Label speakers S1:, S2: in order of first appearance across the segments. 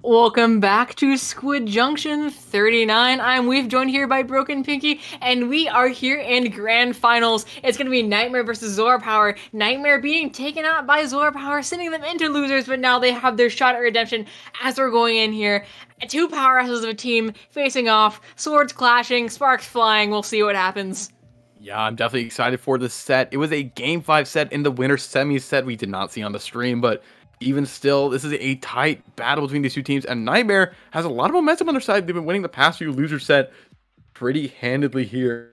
S1: Welcome back to Squid Junction 39. I'm Weave, joined here by Broken Pinky, and we are here in Grand Finals. It's going to be Nightmare versus ZORA Power. Nightmare being taken out by ZORA Power, sending them into losers, but now they have their shot at redemption as we're going in here. Two powerhouses of a team facing off, swords clashing, sparks flying. We'll see what happens.
S2: Yeah, I'm definitely excited for this set. It was a Game 5 set in the winter semi set we did not see on the stream, but even still, this is a tight battle between these two teams, and Nightmare has a lot of momentum on their side. They've been winning the past few loser set pretty handedly here.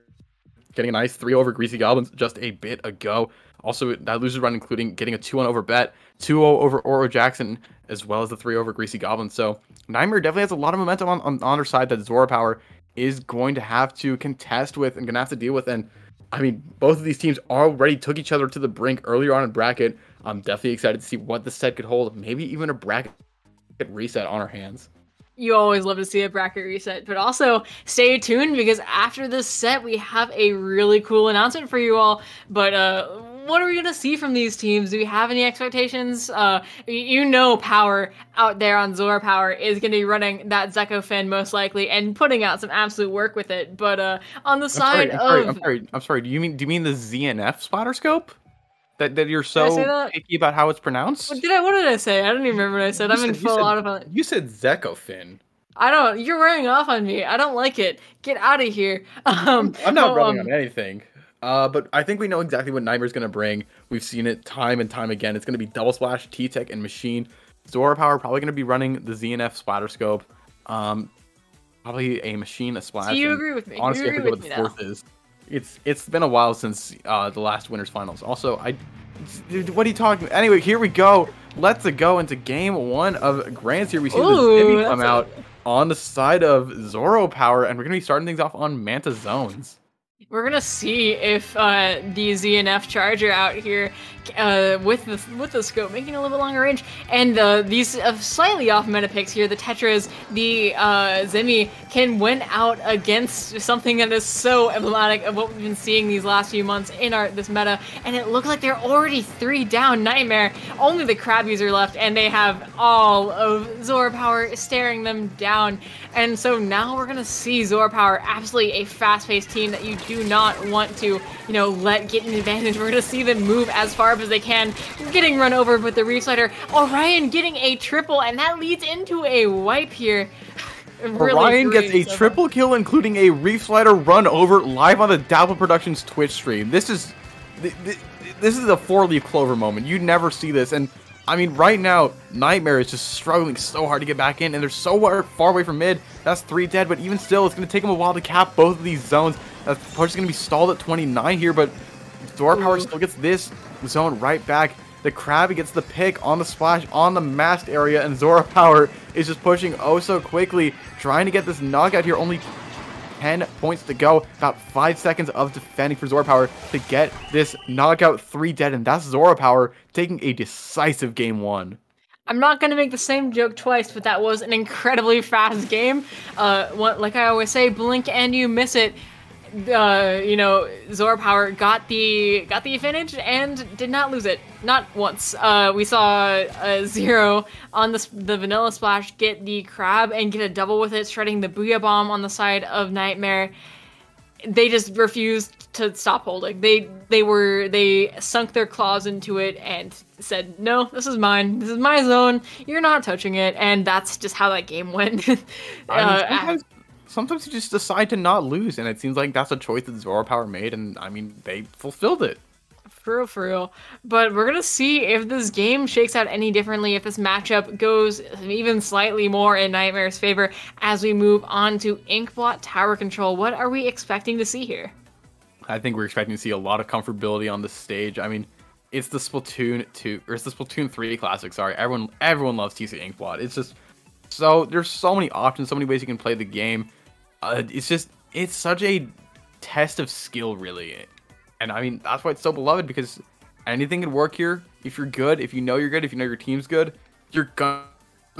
S2: Getting a nice 3 over Greasy Goblins just a bit ago. Also, that loser run including getting a 2-1 over Bet, 2-0 over Oro Jackson, as well as the 3 over Greasy Goblins. So Nightmare definitely has a lot of momentum on their side that ZORA Power is going to have to contest with and going to have to deal with. And I mean, both of these teams already took each other to the brink earlier on in bracket. I'm definitely excited to see what the set could hold. Maybe even a bracket reset on our hands.
S1: You always love to see a bracket reset, but also stay tuned because after this set, we have a really cool announcement for you all. But what are we going to see from these teams? Do we have any expectations? You know Power out there on ZORA Power is going to be running that Zeko Fin most likely and putting out some absolute work with it. But on the side
S2: I'm sorry. Do you mean the ZNF splatter scope? That you're so picky about how it's pronounced?
S1: What did I say? I don't even remember what I said. I'm in full autopilot.
S2: You said Zeko Fin.
S1: I don't. You're wearing off on me. I don't like it. Get out of here.
S2: I'm not rubbing on anything. But I think we know exactly what Nightmare's going to bring. We've seen it time and time again. It's going to be Double Splash, T-Tech, and Machine. ZORA Power probably going to be running the ZNF Splatter Scope. Probably a Machine, a Splash.
S1: So you agree with me?
S2: Honestly, I forget what the fourth is. It's been a while since the last Winners Finals. Also, dude, what are you talking about? Anyway, here we go. Let's go into game 1 of Grands here. We see the Zimmy come out on the side of ZORA Power, and we're going to be starting things off on Manta zones.
S1: We're gonna see if the ZNF Charger out here with the scope making a little bit longer range, and these slightly off meta picks here, the Tetras, the Zimmy can win out against something that is so emblematic of what we've been seeing these last few months in this meta, and it looks like they're already 3 down Nightmare. Only the Krabbies are left, and they have all of ZORA Power staring them down, and so now we're gonna see ZORA Power absolutely a fast-paced team that you do not want to, let get an advantage. We're gonna see them move as far up as they can, getting run over with the Reef Slider. Orion getting a triple, and that leads into a wipe here.
S2: Really Orion gets a triple kill, including a Reef Slider run over live on the Dapple Productions Twitch stream. This is a 4-leaf clover moment. You never see this, and I mean, right now, Nightmare is just struggling so hard to get back in, and they're so far away from mid. That's 3 dead, but even still, it's going to take them a while to cap both of these zones. That push is going to be stalled at 29 here, but ZORA Power still gets this zone right back. The Krabby gets the pick on the splash on the masked area, and ZORA Power is just pushing oh so quickly, trying to get this knockout here. Only 10 points to go, about 5 seconds of defending for ZORA Power to get this knockout, 3 dead, and that's ZORA Power taking a decisive game 1.
S1: I'm not going to make the same joke twice, but that was an incredibly fast game. Like I always say, blink and you miss it. ZORA Power got the advantage and did not lose it, not once. We saw Zero on the Vanilla Splash get the Crab and get a double with it, shredding the Booyah Bomb on the side of Nightmare. They just refused to stop holding. They sunk their claws into it and said, "No, this is mine. This is my zone. You're not touching it." And that's just how that game went.
S2: Sometimes you just decide to not lose, and it seems like that's a choice that ZORA Power made, and I mean, they fulfilled it.
S1: For real. But we're gonna see if this game shakes out any differently, if this matchup goes even slightly more in Nightmare's favor as we move on to Inkblot Tower Control. What are we expecting to see here?
S2: I think we're expecting to see a lot of comfortability on the stage. I mean, it's the Splatoon 2, or it's the Splatoon 3 Classic, sorry. Everyone loves TC Inkblot. It's just, there's so many options, so many ways you can play the game. It's such a test of skill, really. And I mean, that's why it's so beloved, because anything can work here. If you're good, if you know you're good, if you know your team's good, you're gonna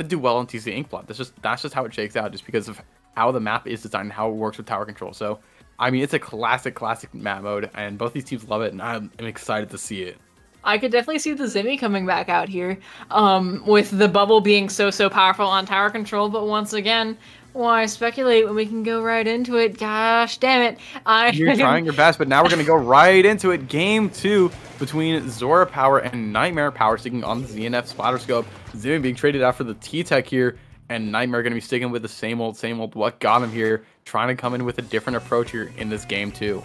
S2: do well on TC Inkblot. That's just how it shakes out, just because of how the map is designed and how it works with tower control. So, I mean, it's a classic map mode, and both these teams love it, and I'm excited to see it.
S1: I could definitely see the Zimmy coming back out here, with the bubble being so powerful on tower control. But once again, why speculate when we can go right into it? Gosh damn it!
S2: You're trying your best, but now we're gonna go right into it. Game 2 between ZORA Power and Nightmare Power, sticking on the ZNF Splatter Scope. Zimmy being traded out for the T-Tech here, and Nightmare gonna be sticking with the same old what got him here, trying to come in with a different approach here in this game 2.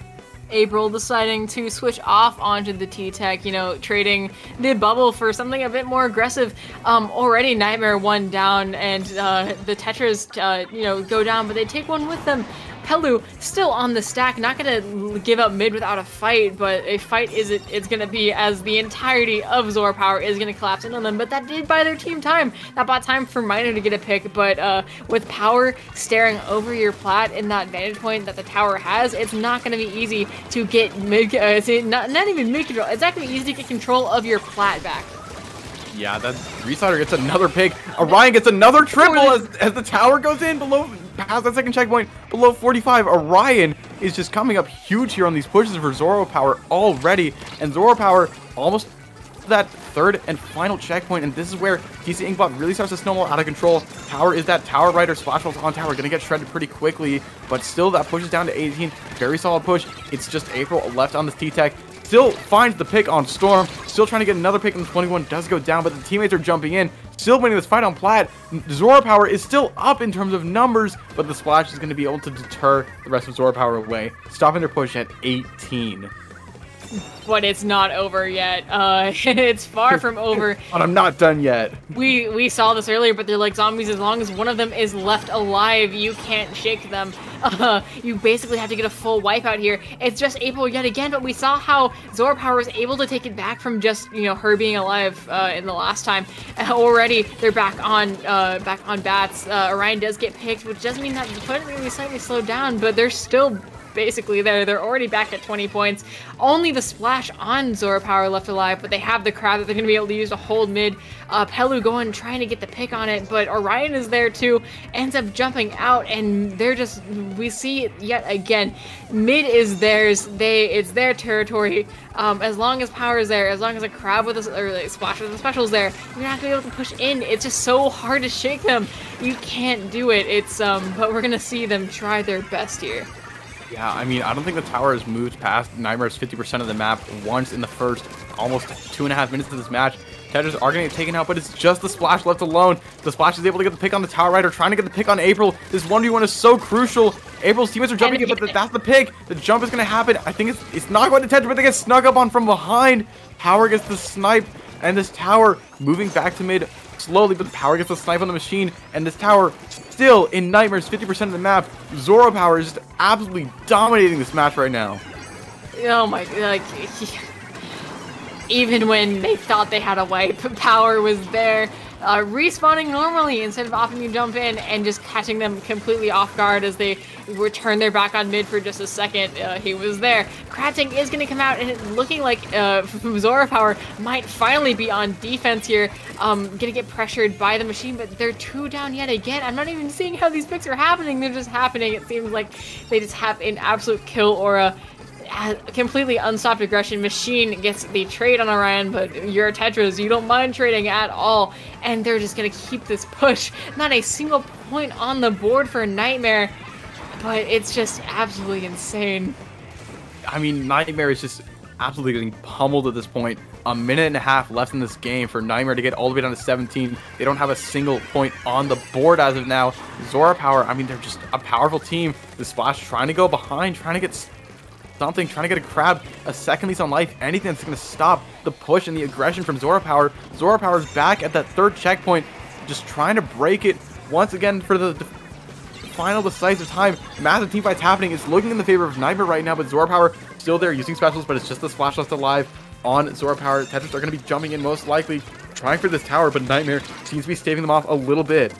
S1: April deciding to switch off onto the T-Tech, you know, trading the bubble for something a bit more aggressive. Already Nightmare 1 down, and the Tetras, you know, go down, but they take one with them. Pelu still on the stack, not gonna give up mid without a fight, but a fight it's gonna be as the entirety of ZORA Power is gonna collapse in on them. But that did buy their team time. That bought time for Miner to get a pick, but with Power staring over your plat in that vantage point that the tower has, it's not gonna be easy to get mid. Not even mid control. It's not gonna be easy to get control of your plat back.
S2: Yeah, that Restarter gets another pick. Orion gets another triple as the tower goes in below, past that second checkpoint, below 45. Orion is just coming up huge here on these pushes for ZORA Power already. And ZORA Power almost that third and final checkpoint. And this is where TC Inkblot really starts to snowball out of control. Power is that tower rider. Splash Walls on tower. Going to get shredded pretty quickly. But still, that pushes down to 18. Very solid push. It's just April left on this T-Tech. Still finds the pick on Storm. Still trying to get another pick, and the 21 does go down, but the teammates are jumping in. Still winning this fight on plat. ZORA Power is still up in terms of numbers, but the splash is going to be able to deter the rest of ZORA Power away, stopping their push at 18.
S1: But it's not over yet. It's far from over.
S2: But I'm not done yet.
S1: We saw this earlier, but they're like zombies. As long as one of them is left alive, you can't shake them. You basically have to get a full wipe out here. It's just April yet again, but we saw how ZORA Power was able to take it back from just, you know, her being alive in the last time. Already they're back on bats. Orion does get picked, which doesn't mean that the opponent really slightly slowed down, but they're still basically there. They're already back at 20 points. Only the splash on ZORA Power left alive, but they have the crab that they're going to be able to use to hold mid. Pelu going, trying to get the pick on it, but Orion is there too, ends up jumping out, and they're just, we see it yet again. Mid is theirs. It's their territory. As long as Power is there, as long as a crab with a, or like splash with a special is there, you're not going to be able to push in. It's just so hard to shake them. You can't do it. It's, but we're going to see them try their best here.
S2: Yeah, I mean, I don't think the tower has moved past Nightmare's 50% of the map once in the first almost 2.5 minutes of this match. Tetras are going to get taken out, but it's just the splash left alone. The splash is able to get the pick on the tower rider, trying to get the pick on April. This 1v1 is so crucial. April's teammates are jumping in, but that's the pick. The jump is going to happen. I think it's not going to Tetras, but they get snuck up on from behind. Power gets the snipe, and this tower moving back to mid slowly, but Power gets the snipe on the machine, and this tower still in Nightmare's 50% of the map. ZORA Power is just absolutely dominating this match right now.
S1: Oh my, like, even when they thought they had a wipe, Power was there, respawning normally instead of opting to jump in and just catching them completely off guard as they return their back on mid for just a second. He was there. Crafting is going to come out, and it's looking like ZORA Power might finally be on defense here. Going to get pressured by the machine, but they're 2 down yet again. I'm not even seeing how these picks are happening. They're just happening. It seems like they just have an absolute kill aura. Completely unstopped aggression. Machine gets the trade on Orion, but you're Tetras, you don't mind trading at all, and they're just gonna keep this push. Not a single point on the board for Nightmare, but it's just absolutely insane.
S2: I mean, Nightmare is just absolutely getting pummeled at this point. A minute and a half left in this game for Nightmare to get all the way down to 17. They don't have a single point on the board as of now. ZORA Power, I mean, they're just a powerful team. The splash trying to go behind, trying to get something, trying to get a crab, a second lease on life, anything that's going to stop the push and the aggression from ZORA Power. ZORA Power's back at that third checkpoint, just trying to break it once again for the final decisive time. Massive team fights happening. It's looking in the favor of Nightmare right now, but ZORA Power still there using specials, but it's just the splash left alive on ZORA Power. Tetras are going to be jumping in most likely, trying for this tower, but Nightmare seems to be staving them off a little bit.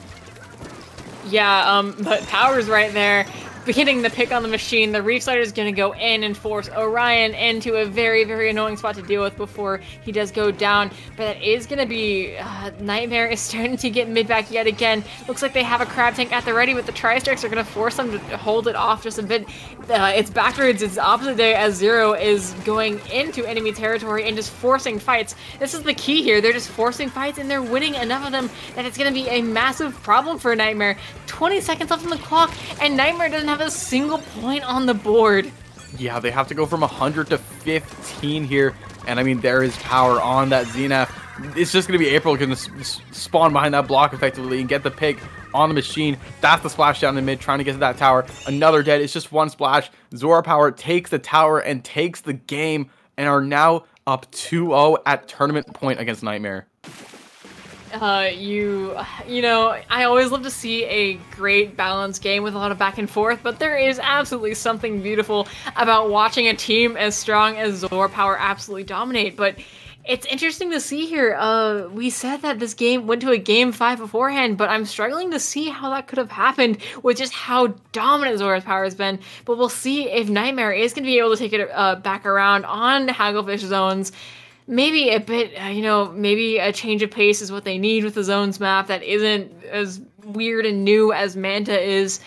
S1: Yeah, but Power's right there. hitting the pick on the machine. The Reef Slider is going to go in and force Orion into a very, very annoying spot to deal with before he does go down. But that is going to be... Nightmare is starting to get mid back yet again. Looks like they have a Crab Tank at the ready, but the Tri-Strikes are going to force them to hold it off just a bit. It's backwards. It's the opposite day as Zero is going into enemy territory and just forcing fights. This is the key here. They're just forcing fights and they're winning enough of them that it's going to be a massive problem for Nightmare. 20 seconds left on the clock and Nightmare doesn't have a single point on the board.
S2: Yeah, they have to go from 100 to 15 here. And I mean, there is power on that ZNF. It's just going to be April going to spawn behind that block effectively and get the pick on the machine. That's the splash down the mid, trying to get to that tower. Another dead. It's just one splash. ZORA Power takes the tower and takes the game and are now up 2-0 at tournament point against Nightmare.
S1: You know, I always love to see a great balanced game with a lot of back and forth, but there is absolutely something beautiful about watching a team as strong as ZORA Power absolutely dominate. But it's interesting to see here. We said that this game went to a game 5 beforehand, but I'm struggling to see how that could have happened with just how dominant ZORA Power has been. But we'll see if Nightmare is going to be able to take it back around on Hagglefish zones. Maybe a bit, you know, maybe a change of pace is what they need with the zones map that isn't as weird and new as Manta is.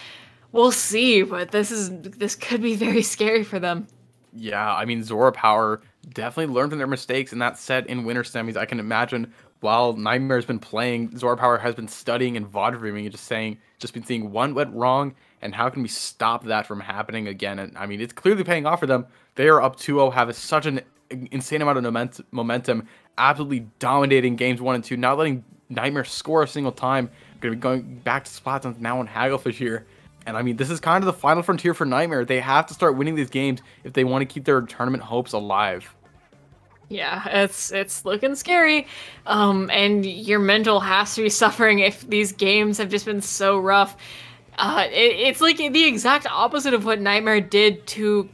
S1: We'll see, but this could be very scary for them.
S2: Yeah, I mean, ZORA Power definitely learned from their mistakes in that set in winter semis. I can imagine while Nightmare's been playing, ZORA Power has been studying and VOD streaming and just been seeing what went wrong and how can we stop that from happening again. And I mean, it's clearly paying off for them. They are up 2-0, have such an insane amount of momentum, absolutely dominating games 1 and 2, not letting Nightmare score a single time. Going to be going back to spots now on Hagglefish here. And I mean, this is kind of the final frontier for Nightmare. They have to start winning these games if they want to keep their tournament hopes alive.
S1: Yeah, it's looking scary. And your mental has to be suffering if these games have just been so rough. It's like the exact opposite of what Nightmare did to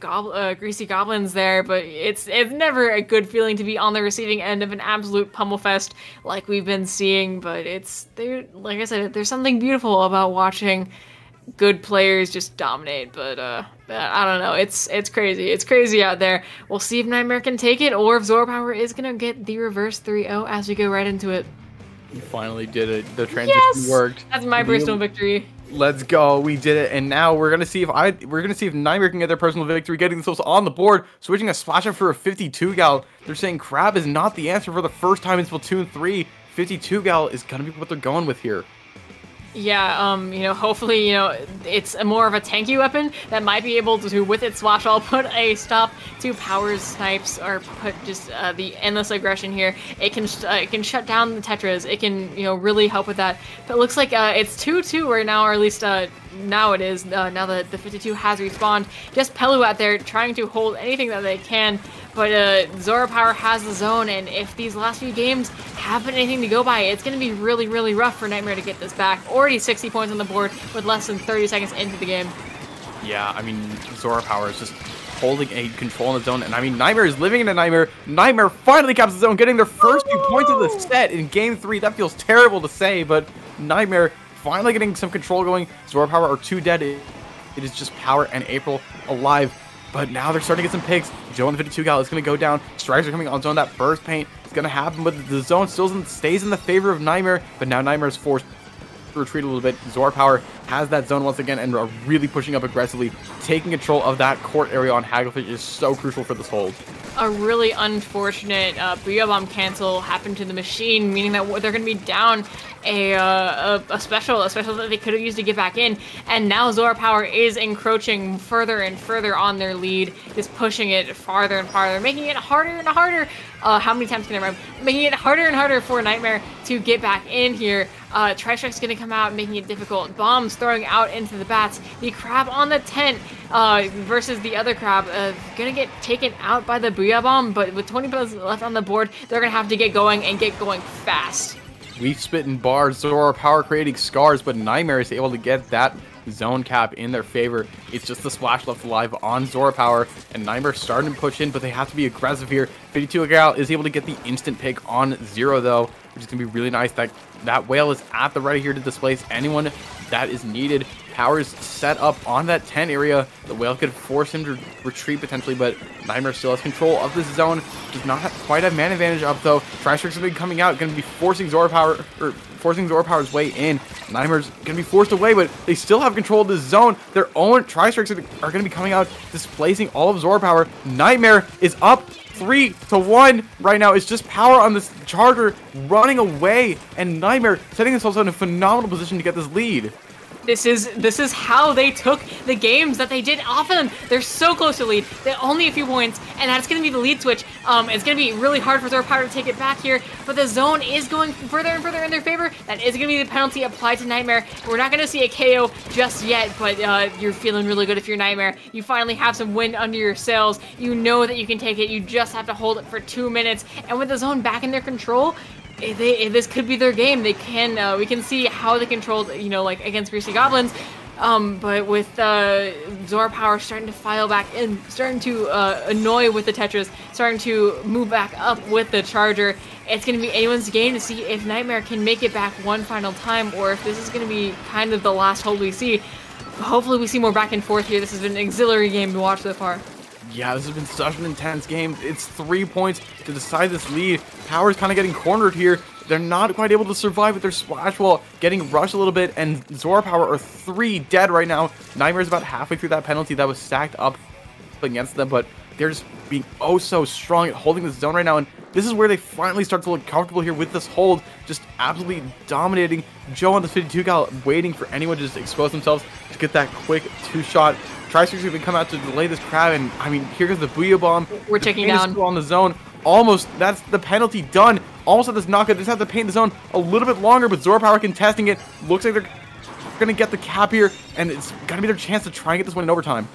S1: Greasy Goblins there, but it's never a good feeling to be on the receiving end of an absolute pummel fest like we've been seeing. But like I said, there's something beautiful about watching good players just dominate. But I don't know, it's crazy. It's crazy out there. We'll see if Nightmare can take it or if ZORA Power is gonna get the reverse 3-0 as we go right into it.
S2: We finally did it. The transition worked.
S1: That's my personal victory.
S2: Let's go. We did it. And now we're gonna see if Nightmare can get their personal victory, getting themselves on the board, switching a splash up for a 52 gal. They're saying Crab is not the answer for the first time in Splatoon 3. 52 gal is gonna be what they're going with here.
S1: Yeah, you know, hopefully, you know, it's more of a tanky weapon that might be able to, with its splash wall, put a stop to Power's snipes or put just the endless aggression here. It can shut down the Tetras. It can, you know, really help with that. But it looks like it's 2-2 right now, or at least now it is. Now that the 52 has respawned. Just Pelu out there trying to hold anything that they can. But ZORA Power has the zone, and if these last few games haven't anything to go by, it's going to be really, really rough for Nightmare to get this back. Already 60 points on the board with less than 30 seconds into the game.
S2: Yeah, I mean, ZORA Power is just holding a control in the zone, and I mean, Nightmare is living in a nightmare. Nightmare finally caps the zone, getting their first 2 points of the set in Game 3. That feels terrible to say, but Nightmare finally getting some control going. ZORA Power are 2 dead. It is just Power and April alive. But now they're starting to get some picks. Joe and the 52 gal is going to go down. Strikes are coming on zone. That burst paint is going to happen, but the zone still stays in the favor of Nightmare. But now Nightmare is forced to retreat a little bit. ZORA Power has that zone once again and are really pushing up aggressively. Taking control of that court area on Hagglefish is so crucial for this hold.
S1: A really unfortunate Booyah Bomb cancel happened to the machine, meaning that they're going to be down a special that they could have used to get back in. And now ZORA Power is encroaching further and further on their lead, just pushing it farther and farther, making it harder and harder. How many times can I remember? Making it harder and harder for Nightmare to get back in here. Tri-Strike's going to come out, making it difficult. Bombs throwing out into the bats. The Crab on the tent versus the other Crab. Going to get taken out by the Booyah Bomb, but with 20 minutes left on the board, they're going to have to get going and get going fast.
S2: We've spit in bars, ZORA Power creating scars, but Nightmare is able to get that zone cap in their favor. It's just the splash left alive on ZORA Power, and Nightmare starting to push in, but they have to be aggressive here. 52 gal is able to get the instant pick on Zero, though, which is going to be really nice. That whale is at the ready here to displace anyone that is needed. Power's set up on that 10 area. The whale could force him to retreat potentially, but Nightmare still has control of this zone. Does not quite have man advantage up though. Tri-Strike's gonna be coming out, gonna be forcing ZORA Power, or forcing ZORA Power's way in. Nightmare's gonna be forced away, but they still have control of this zone. Their own Tri-Strikes are gonna be coming out, displacing all of ZORA Power. Nightmare is up 3-1 right now. It's just Power on this charger running away, and Nightmare setting themselves in a phenomenal position to get this lead.
S1: This is how they took the games that they did off of them. They're so close to lead. They're only a few points, and that's going to be the lead switch. It's going to be really hard for ZORA Power to take it back here, but the zone is going further and further in their favor. That is going to be the penalty applied to Nightmare. We're not going to see a KO just yet, but you're feeling really good if you're Nightmare. You finally have some wind under your sails. You know that you can take it. You just have to hold it for 2 minutes, and with the zone back in their control, this could be their game. They can we can see how they controlled, you know, like against Greasy Goblins, but with ZORA Power starting to file back in, starting to annoy with the Tetris, starting to move back up with the Charger, it's going to be anyone's game to see if Nightmare can make it back one final time, or if this is going to be kind of the last hold we see. Hopefully we see more back and forth here. This has been an auxiliary game to watch so far.
S2: Yeah, this has been such an intense game. It's 3 points to decide this lead. Power's kind of getting cornered here. They're not quite able to survive with their splash wall, getting rushed a little bit, and ZORA Power are 3 dead right now. Nightmare's about halfway through that penalty that was stacked up against them, but they're just being oh so strong at holding this zone right now, and this is where they finally start to look comfortable here with this hold, just absolutely dominating. Joe on the 52 cal waiting for anyone to just expose themselves to get that quick 2-shot. Tri-Strike's gonna come out to delay this crab, and I mean, here goes the Booyah Bomb.
S1: We're taking down
S2: on the zone. Almost, that's the penalty done. Almost at this knockout. Just have to paint the zone a little bit longer, but ZORA Power contesting it. Looks like they're gonna get the cap here, and it's gonna be their chance to try and get this one in overtime.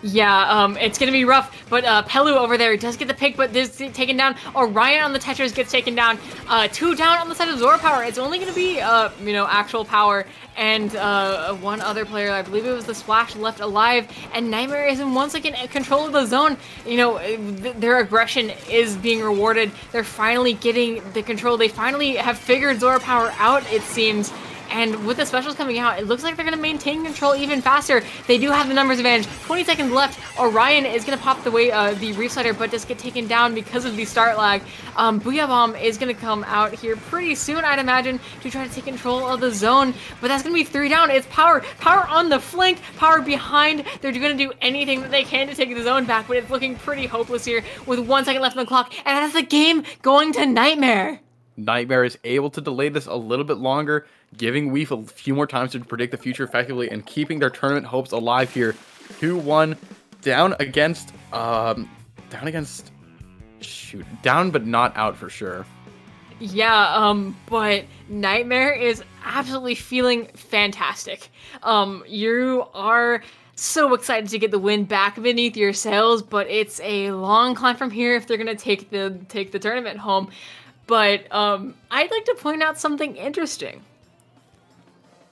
S1: Yeah, it's gonna be rough, but Pelu over there does get the pick, but this is taken down. Orion on the Tetris gets taken down. 2 down on the side of ZORA Power. It's only gonna be, you know, actual Power and one other player. I believe it was the Splash left alive, and Nightmare is in once again control of the zone. You know, their aggression is being rewarded. They're finally getting the control. They finally have figured ZORA Power out, it seems. And with the specials coming out, it looks like they're going to maintain control even faster. They do have the numbers advantage. 20 seconds left. Orion is going to pop the way the Reef Slider, but does get taken down because of the start lag. Booyah Bomb is going to come out here pretty soon, I'd imagine, to try to take control of the zone. But that's going to be 3 down. It's Power. Power on the flank. Power behind. They're going to do anything that they can to take the zone back, but it's looking pretty hopeless here with 1 second left on the clock. And that's the game going to Nightmare.
S2: Nightmare is able to delay this a little bit longer, giving Weef a few more times to predict the future effectively and keeping their tournament hopes alive here. 2-1 down but not out for sure.
S1: Yeah, but Nightmare is absolutely feeling fantastic. You are so excited to get the win back beneath your sails, but it's a long climb from here if they're gonna take the tournament home. But I'd like to point out something interesting.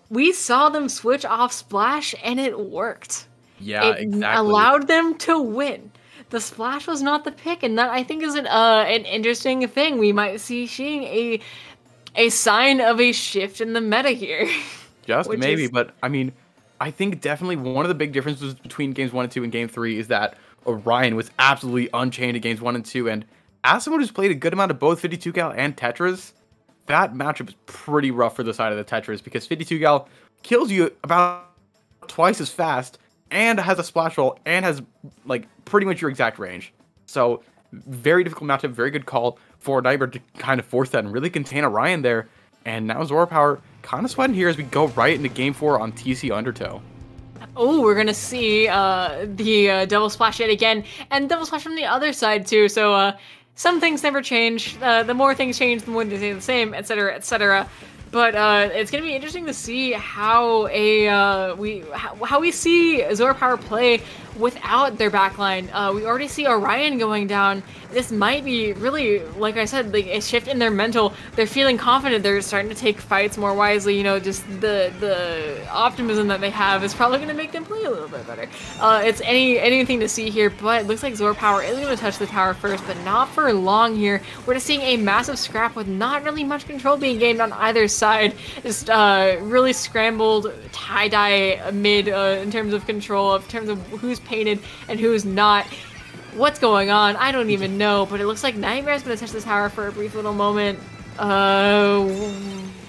S1: We saw them switch off Splash, and it worked.
S2: Yeah,
S1: it
S2: exactly.
S1: allowed them to win. The Splash was not the pick, and that I think is an interesting thing. We might see seeing a sign of a shift in the meta here.
S2: Just maybe, but I mean, I think definitely one of the big differences between games 1 and 2 and game 3 is that Orion was absolutely unchained in games 1 and 2, and as someone who's played a good amount of both 52 cal and Tetris, that matchup is pretty rough for the side of the Tetris, because 52 cal kills you about twice as fast and has a splash roll and has like pretty much your exact range. So very difficult matchup, very good call for Nightmare to kind of force that and really contain Orion there. And now ZORA Power kind of sweating here as we go right into game 4 on TC Undertow.
S1: Oh, we're gonna see the double splash yet again, and double splash from the other side too. So some things never change. The more things change, the more they stay the same, etc., etc. But it's gonna be interesting to see how we see ZORA Power play without their backline. We already see Orion going down. This might be really, like I said, like a shift in their mental. They're feeling confident. They're starting to take fights more wisely. You know, just the optimism that they have is probably going to make them play a little bit better. It's anything to see here, but it looks like ZORA Power is going to touch the tower first, but not for long here. We're just seeing a massive scrap with not really much control being gained on either side. Just really scrambled tie-dye mid in terms of control, in terms of who's painted and who's not. What's going on? I don't even know, but it looks like Nightmare's going to touch the tower for a brief little moment.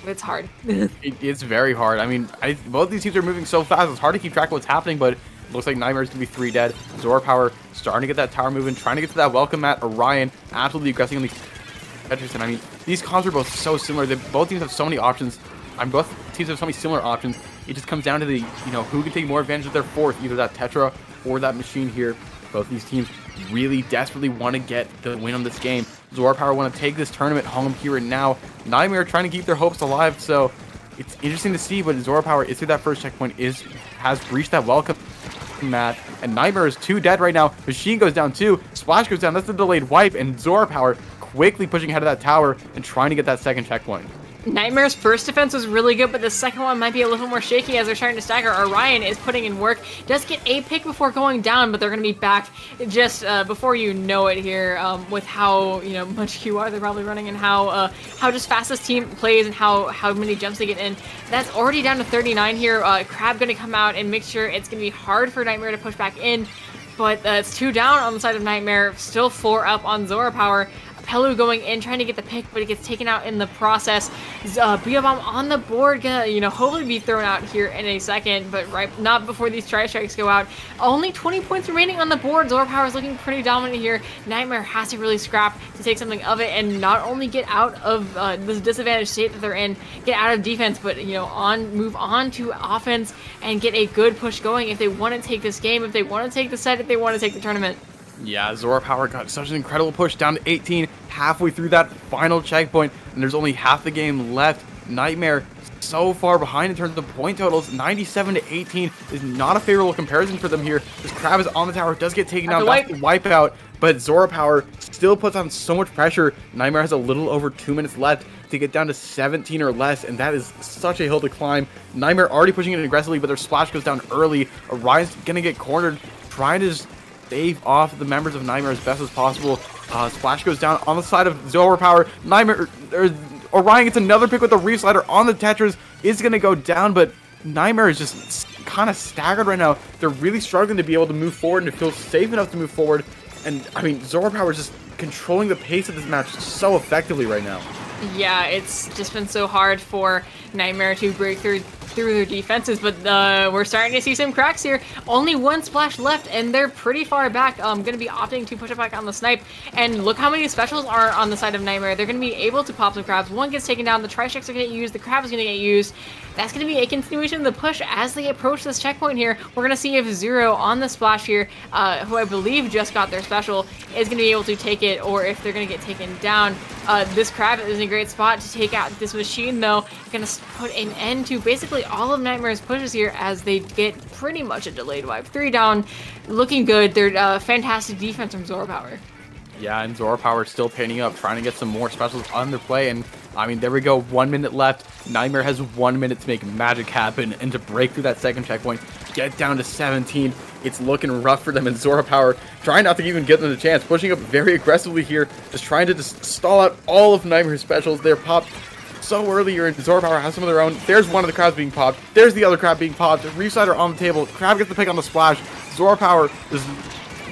S1: It's hard.
S2: It's very hard. I mean, both these teams are moving so fast, it's hard to keep track of what's happening, but it looks like Nightmare's going to be 3 dead. ZORA Power starting to get that tower moving, trying to get to that welcome mat. Orion absolutely aggressing on the Tetris. And I mean, these comps are both so similar. Both teams have so many options. Both teams have so many similar options. It just comes down to the, who can take more advantage of their fourth, either that Tetra or that machine here. Both these teams really desperately want to get the win on this game. ZORA Power want to take this tournament home here and now. Nightmare trying to keep their hopes alive, so it's interesting to see, but ZORA Power is through that first checkpoint, has breached that welcome mat, and Nightmare is 2 dead right now. Machine goes down 2, Splash goes down, that's the delayed wipe, and ZORA Power quickly pushing ahead of that tower and trying to get that second checkpoint.
S1: Nightmare's first defense was really good, but the second one might be a little more shaky as they're trying to stagger. Orion is putting in work, does get a pick before going down, but they're going to be back just before you know it here, with how much QR they're probably running and how just fast this team plays and how many jumps they get in. That's already down to 39 here. Crab going to come out and make sure it's going to be hard for Nightmare to push back in, but it's 2 down on the side of Nightmare, still 4 up on ZORA Power. Pelu going in, trying to get the pick, but it gets taken out in the process. Bomb on the board, gonna, hopefully be thrown out here in a second, but not before these tri-strikes go out. Only 20 points remaining on the board. ZORA Power is looking pretty dominant here. Nightmare has to really scrap to take something of it and not only get out of this disadvantaged state that they're in, get out of defense, but, move on to offense and get a good push going if they want to take this game, if they want to take the set, if they want to take the tournament.
S2: Yeah, ZORA Power got such an incredible push down to 18, halfway through that final checkpoint, and there's only half the game left. Nightmare so far behind in terms of point totals. 97 to 18 is not a favorable comparison for them here. This Crab is on the tower, does get taken down, that's the wipeout, but ZORA Power still puts on so much pressure. Nightmare has a little over 2 minutes left to get down to 17 or less, and that is such a hill to climb. Nightmare already pushing it aggressively, but their splash goes down early. Orion's gonna get cornered, trying to just stave off the members of Nightmare as best as possible. Splash goes down on the side of ZORA Power. Orion gets another pick with the Reef Slider on the Tetras. Is going to go down, but Nightmare is just kind of staggered right now. They're really struggling to be able to move forward and to feel safe enough to move forward. And, I mean, ZORA Power is just controlling the pace of this match so effectively right now.
S1: Yeah, it's just been so hard for Nightmare to break through their defenses, but we're starting to see some cracks here. Only 1 splash left, and they're pretty far back. Going to be opting to push it back on the snipe, and look how many specials are on the side of Nightmare. They're going to be able to pop some crabs. One gets taken down, the tri-strikes are going to get used, the crab is going to get used. That's going to be a continuation of the push as they approach this checkpoint here. We're going to see if Zero on the splash here, who I believe just got their special, is going to be able to take it, or if they're going to get taken down. This crab is in a great spot to take out this machine, though. Going to put an end to basically all of Nightmare's pushes here as they get pretty much a delayed wipe. 3 down, looking good. They're fantastic defense from ZORA Power.
S2: Yeah, and ZORA Power still painting up, trying to get some more specials on their play, and I mean, there we go, 1 minute left. Nightmare has 1 minute to make magic happen and to break through that second checkpoint, get down to 17. It's looking rough for them, and ZORA Power trying not to even give them the chance, pushing up very aggressively here, just trying to just stall out all of Nightmare's specials. They're popped so early here, and ZORA Power has some of their own. There's one of the crabs being popped. There's the other crab being popped. Reef Slider on the table. Crab gets the pick on the splash. ZORA Power does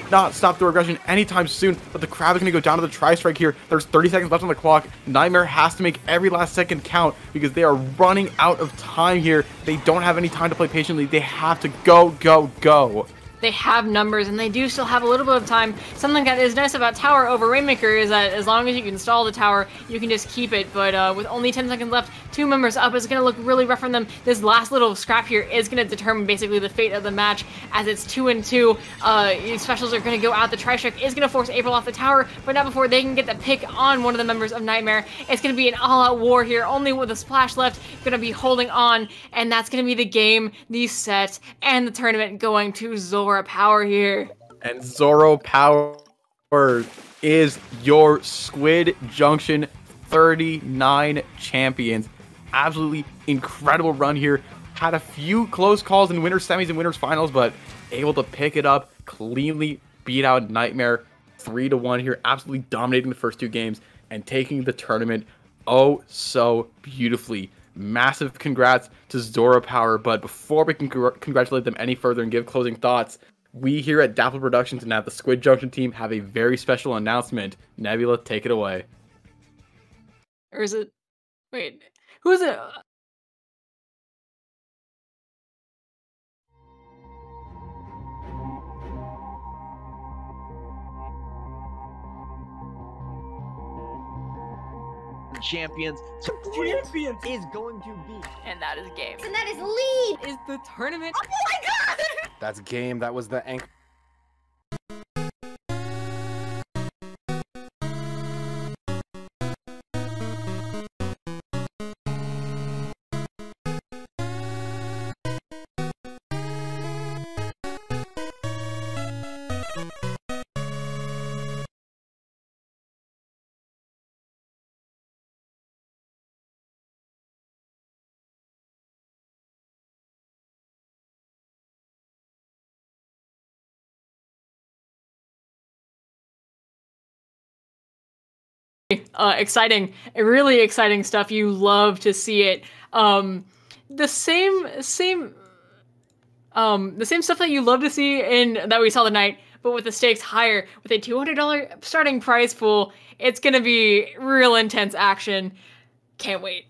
S2: not stop their aggression anytime soon, but the crab is going to go down to the tri-strike here. There's 30 seconds left on the clock. Nightmare has to make every last second count because they are running out of time here. They don't have any time to play patiently. They have to go, go, go.
S1: They have numbers, and they do still have a little bit of time. Something that is nice about Tower over Rainmaker is that as long as you can stall the tower, you can just keep it. But with only 10 seconds left, 2 members up, it's going to look really rough for them. This last little scrap here is going to determine basically the fate of the match, as it's 2 and 2. Specials are going to go out. The tri-strike is going to force April off the tower, but not before they can get the pick on one of the members of Nightmare. It's going to be an all-out war here, only with a splash left, going to be holding on, and that's going to be the game, the set, and the tournament going to ZORA ZORA Power here.
S2: And ZORA Power is your Squid Junction 39 champions. Absolutely incredible run here. Had a few close calls in winners semis and winners finals, but able to pick it up cleanly, beat out Nightmare 3-1 here, absolutely dominating the first 2 games and taking the tournament oh so beautifully. Massive congrats to ZORA Power, but before we can congratulate them any further and give closing thoughts, we here at Dapple Productions and at the Squid Junction team have a very special announcement. Nebula, take it away.
S1: Or is it... Wait, who is it?
S3: Champions. So champions is going to be.
S1: And that is game.
S4: And that is lead.
S1: Is the tournament.
S4: Oh my god!
S5: That's game. That was the anchor.
S1: Exciting, really exciting stuff. You love to see it. The same stuff that you love to see in that we saw tonight, but with the stakes higher, with a $200 starting prize pool. It's gonna be real intense action. Can't wait.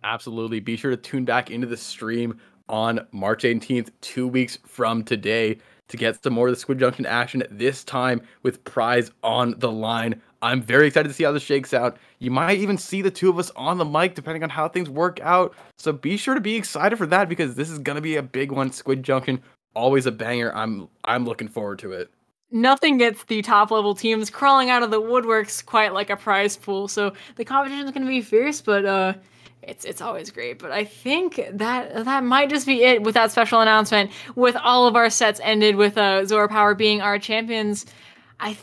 S2: Absolutely. Be sure to tune back into the stream on March 18th, 2 weeks from today, to get some more of the Squid Junction action, this time with prize on the line. I'm very excited to see how this shakes out. You might even see the two of us on the mic, depending on how things work out. So be sure to be excited for that, because this is going to be a big one. Squid Junction, always a banger. I'm looking forward to it.
S1: Nothing gets the top level teams crawling out of the woodworks quite like a prize pool. So the competition is going to be fierce, but it's always great. But I think that might just be it with that special announcement. With all of our sets ended with ZORA Power being our champions, I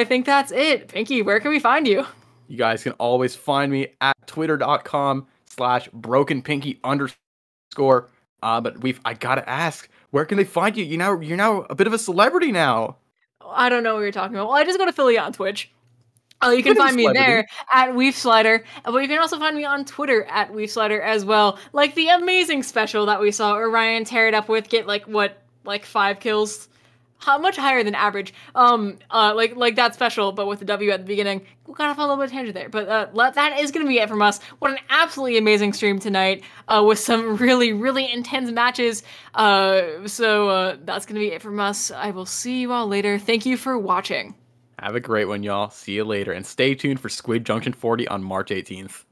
S1: think that's it. Pinky, where can we find you?
S2: You guys can always find me at twitter.com/brokenpinky_. But I gotta ask, where can they find you? You're now a bit of a celebrity now.
S1: I don't know what you're talking about. Well, I just go to Philly on Twitch. You can find me there at WeefSlider, but you can also find me on Twitter at WeefSlider as well. Like the amazing special that we saw Orion tear it up with, get like 5 kills. How much higher than average? Like that special, but with the W at the beginning. We got off on a little bit of tangent there, but that is gonna be it from us. What an absolutely amazing stream tonight, with some really, really intense matches. So that's gonna be it from us. I will see you all later. Thank you for watching.
S2: Have a great one, y'all. See you later, and stay tuned for Squid Junction 40 on March 18th.